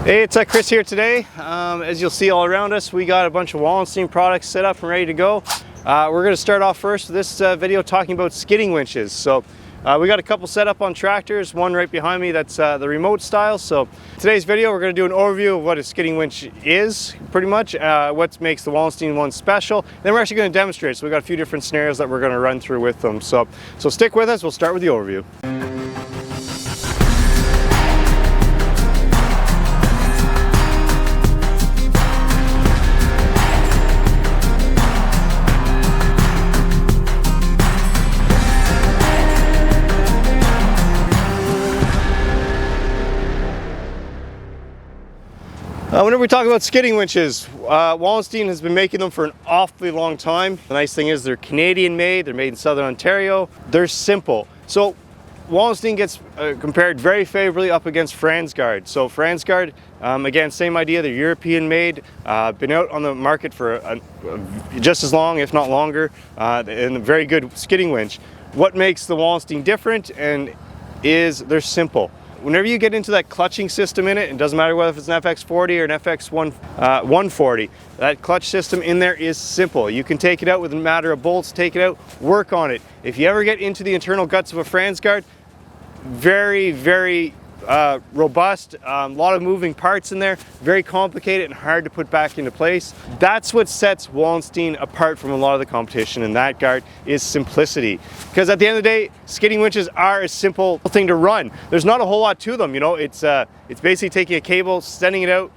Hey, it's Chris here today. As you'll see all around us, we got a bunch of Wallenstein products set up and ready to go. We're going to start off first with this video talking about skidding winches. So we got a couple set up on tractors, one right behind me that's the remote style. So today's video we're going to do an overview of what a skidding winch is, pretty much, what makes the Wallenstein one special. Then we're actually going to demonstrate. So we got a few different scenarios that we're going to run through with them. So stick with us, we'll start with the overview. Whenever we talk about skidding winches, Wallenstein has been making them for an awfully long time. The nice thing is they're Canadian made, they're made in Southern Ontario, they're simple. So Wallenstein gets compared very favorably up against Fransgaard. So Fransgaard, again, same idea, they're European made, been out on the market for just as long, if not longer, and a very good skidding winch. What makes the Wallenstein different is they're simple. Whenever you get into that clutching system in it, it doesn't matter whether it's an FX40 or an FX140, that clutch system in there is simple. You can take it out with a matter of bolts, take it out, work on it. If you ever get into the internal guts of a Fransgaard, very robust, a lot of moving parts in there, very complicated and hard to put back into place. That's what sets Wallenstein apart from a lot of the competition in that guard, is simplicity. Because at the end of the day, skidding winches are a simple thing to run. There's not a whole lot to them, you know. It's basically taking a cable, sending it out,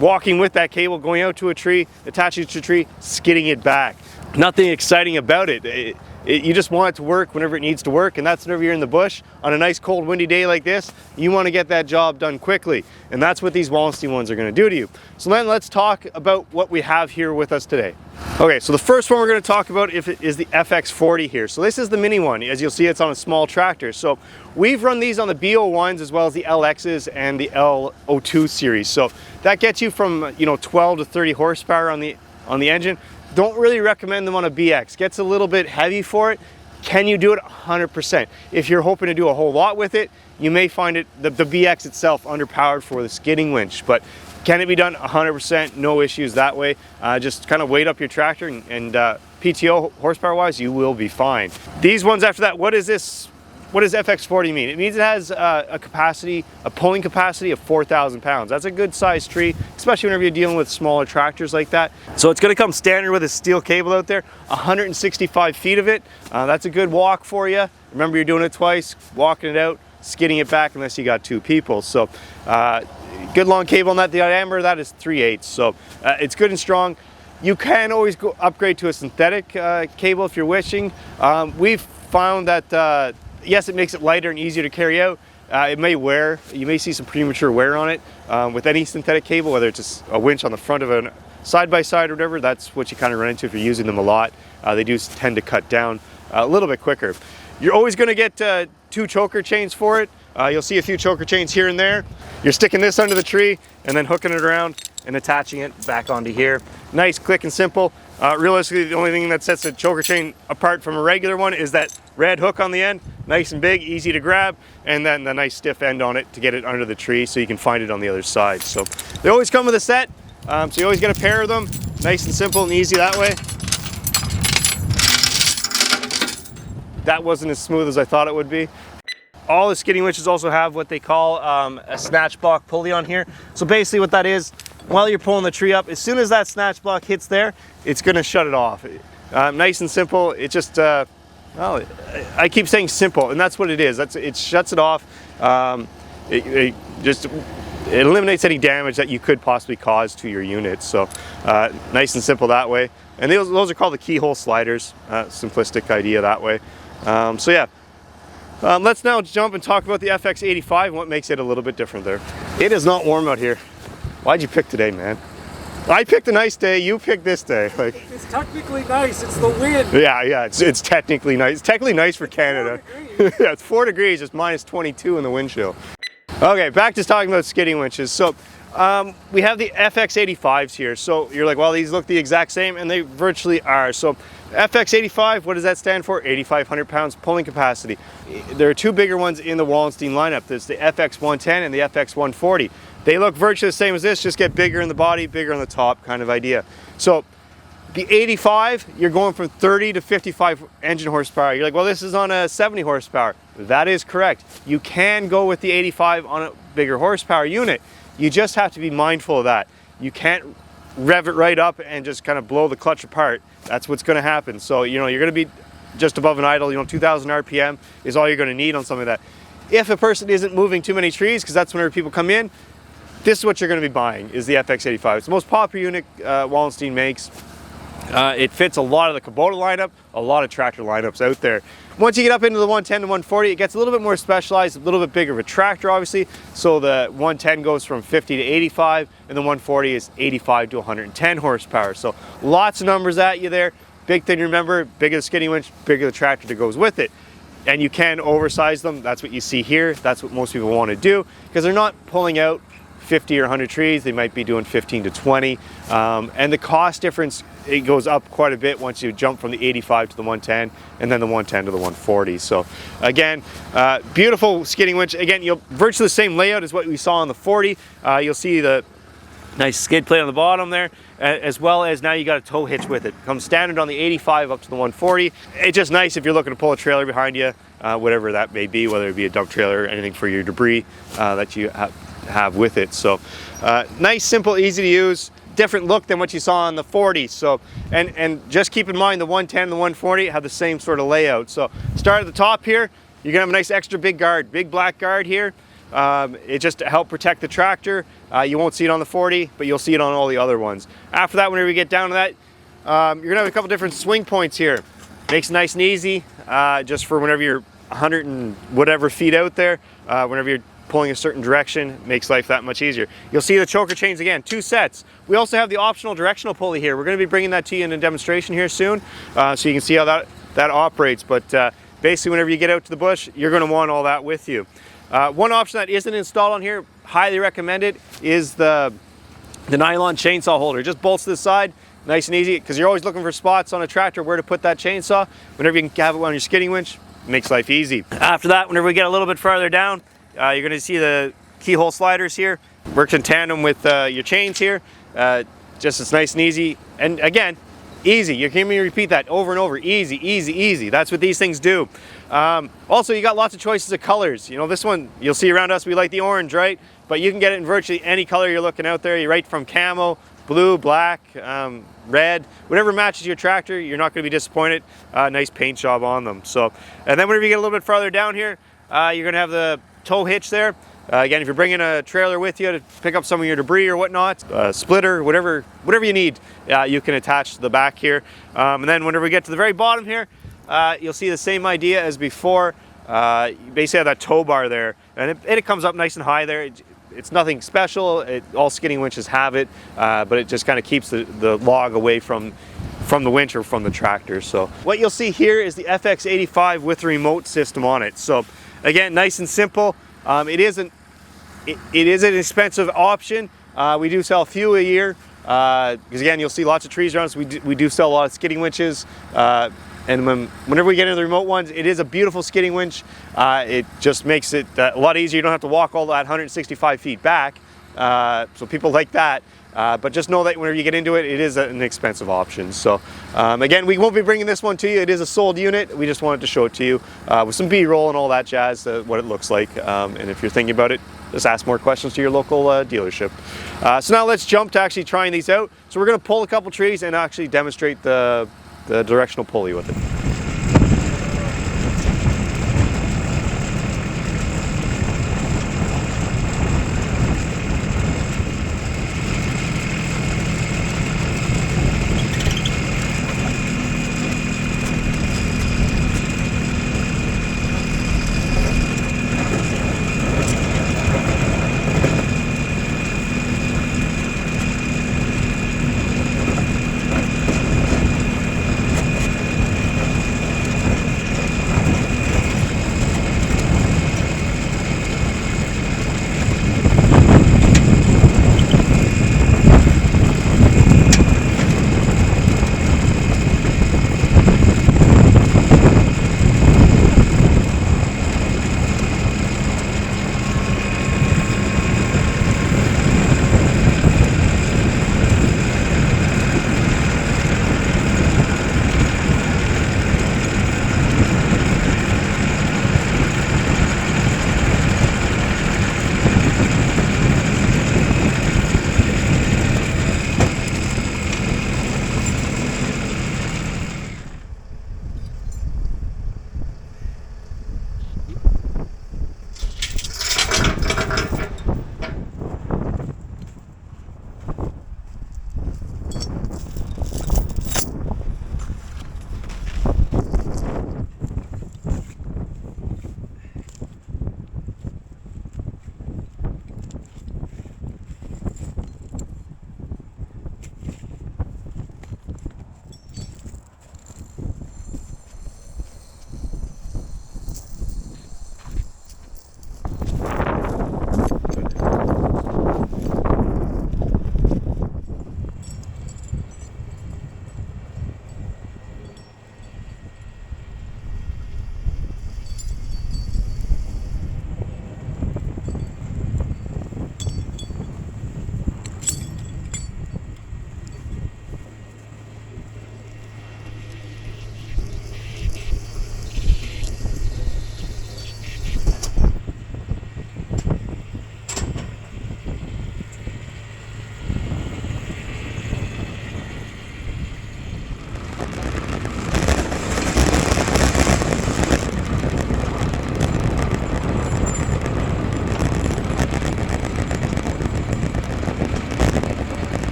walking with that cable, going out to a tree, attaching it to a tree, skidding it back. Nothing exciting about it. You just want it to work whenever it needs to work, and that's whenever you're in the bush on a nice cold windy day like this. You want to get that job done quickly, and that's what these Wallenstein ones are going to do to you. So then let's talk about what we have here with us today. Okay, so the first one we're going to talk about is the FX40 here. So this is the mini one. As you'll see, it's on a small tractor. So we've run these on the BO1s as well as the LXs and the L02 series. So that gets you from 12 to 30 horsepower on the engine. Don't really recommend them on a BX. Gets a little bit heavy for it. Can you do it 100%? If you're hoping to do a whole lot with it, you may find the BX itself underpowered for the skidding winch. But can it be done 100%? No issues that way. Just kind of weight up your tractor and PTO horsepower wise, you will be fine. These ones after that, what is this? What does FX40 mean? It means it has a pulling capacity of 4,000 pounds. That's a good sized tree, especially whenever you're dealing with smaller tractors like that. So it's gonna come standard with a steel cable out there, 165 feet of it. That's a good walk for you. Remember, you're doing it twice, walking it out, skidding it back unless you got two people. So good long cable on that. The diameter of that is 3/8. So it's good and strong. You can always upgrade to a synthetic cable if you're wishing. We've found that yes, it makes it lighter and easier to carry out. It may wear. You may see some premature wear on it with any synthetic cable, whether it's a winch on the front of a side-by-side or whatever. That's what you kind of run into if you're using them a lot. They do tend to cut down a little bit quicker. You're always going to get two choker chains for it. You'll see a few choker chains here and there. You're sticking this under the tree and then hooking it around and attaching it back onto here. Nice, quick and simple. Realistically, the only thing that sets a choker chain apart from a regular one is that red hook on the end, nice and big, easy to grab, and then the nice stiff end on it to get it under the tree so you can find it on the other side. So they always come with a set, so you always get a pair of them, nice and simple and easy that way. That wasn't as smooth as I thought it would be. All the skidding winches also have what they call a snatch block pulley on here. So basically what that is, while you're pulling the tree up, as soon as that snatch block hits there, it's gonna shut it off. Nice and simple. It just, well, I keep saying simple, and that's what it is. It shuts it off. It eliminates any damage that you could possibly cause to your unit. So nice and simple that way. And those are called the keyhole sliders. Simplistic idea that way. So yeah. Let's now jump and talk about the FX85 and what makes it a little bit different there. It is not warm out here. Why'd you pick today, man? I picked a nice day, you picked this day. Like, it's technically nice, it's the wind. Yeah, it's technically nice. It's technically nice for Canada. Yeah, it's 4 degrees, it's minus 22 in the wind chill. Okay, back to talking about skidding winches. So we have the FX85s here. So you're like, well, these look the exact same, and they virtually are. So FX85, what does that stand for? 8,500 pounds pulling capacity. There are two bigger ones in the Wallenstein lineup. There's the FX110 and the FX140. They look virtually the same as this, just get bigger in the body, bigger on the top kind of idea. So the 85, you're going from 30 to 55 engine horsepower. You're like, well, this is on a 70 horsepower. That is correct. You can go with the 85 on a bigger horsepower unit. You just have to be mindful of that. You can't rev it right up and just kind of blow the clutch apart. That's what's going to happen. So, you know, you're going to be just above an idle, you know, 2,000 RPM is all you're going to need on something like that. If a person isn't moving too many trees, because that's whenever people come in, this is what you're going to be buying, is the FX85. It's the most popular unit Wallenstein makes. It fits a lot of the Kubota lineup, a lot of tractor lineups out there. Once you get up into the 110 to 140, it gets a little bit more specialized, a little bit bigger of a tractor, obviously. So the 110 goes from 50 to 85, and the 140 is 85 to 110 horsepower. So lots of numbers at you there. Big thing to remember, bigger the skidding winch, bigger the tractor that goes with it. And you can oversize them. That's what you see here. That's what most people want to do, because they're not pulling out 50 or 100 trees. They might be doing 15 to 20. And the cost difference, it goes up quite a bit once you jump from the 85 to the 110, and then the 110 to the 140. So again, beautiful skidding winch. Again, you'll virtually the same layout as what we saw on the 40. You'll see the nice skid plate on the bottom there, as well as now you got a tow hitch with it. Comes standard on the 85 up to the 140. It's just nice if you're looking to pull a trailer behind you, whatever that may be, whether it be a dump trailer or anything for your debris that you have with it. So nice, simple, easy to use. Different look than what you saw on the 40. So and just keep in mind the 110 and the 140 have the same sort of layout. So start at the top here, you're gonna have a nice extra big guard, big black guard here. It just to help protect the tractor. You won't see it on the 40, but you'll see it on all the other ones. After that, whenever we get down to that, you're gonna have a couple different swing points here. Makes it nice and easy, just for whenever you're 100 and whatever feet out there, whenever you're pulling a certain direction, makes life that much easier. You'll see the choker chains again, 2 sets. We also have the optional directional pulley here. We're going to be bringing that to you in a demonstration here soon, so you can see how that operates. But basically, whenever you get out to the bush, you're going to want all that with you. One option that isn't installed on here, highly recommended, is the nylon chainsaw holder. It just bolts to the side, nice and easy, because you're always looking for spots on a tractor where to put that chainsaw. Whenever you can have it on your skidding winch, makes life easy. After that, whenever we get a little bit farther down, you're going to see the keyhole sliders here. Works in tandem with your chains here. Just it's nice and easy. And again, easy. You hear me repeat that over and over. Easy, easy, easy. That's what these things do. Also, you got lots of choices of colors. You know, this one, you'll see around us, we like the orange, right? But you can get it in virtually any color you're looking out there. You're right from camo, blue, black, red, whatever matches your tractor, you're not going to be disappointed. Nice paint job on them. So, and then whenever you get a little bit farther down here, you're going to have the tow hitch there. Again, if you're bringing a trailer with you to pick up some of your debris or whatnot, splitter, whatever you need, you can attach to the back here. And then whenever we get to the very bottom here, you'll see the same idea as before. You basically have that tow bar there, and it comes up nice and high there. It's nothing special. All skidding winches have it, but it just kind of keeps the log away from the winch or from the tractor. So what you'll see here is the FX85 with the remote system on it. So again, nice and simple. It is an expensive option. We do sell a few a year, because again, you'll see lots of trees around us. We do sell a lot of skidding winches, and whenever we get into the remote ones, it is a beautiful skidding winch. It just makes it a lot easier. You don't have to walk all that 165 feet back, so people like that. But just know that whenever you get into it, it is an expensive option. So again, we won't be bringing this one to you. It is a sold unit. We just wanted to show it to you with some B-roll and all that jazz, what it looks like. And if you're thinking about it, just ask more questions to your local dealership. So now let's jump to actually trying these out. So we're going to pull a couple trees and actually demonstrate the directional pulley with it.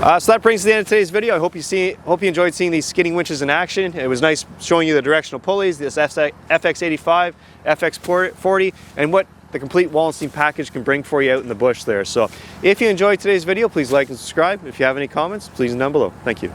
So that brings us to the end of today's video. I hope you enjoyed seeing these skidding winches in action. It was nice showing you the directional pulleys, this FX85, FX40, and what the complete Wallenstein package can bring for you out in the bush there. So if you enjoyed today's video, please like and subscribe. If you have any comments, please down below. Thank you.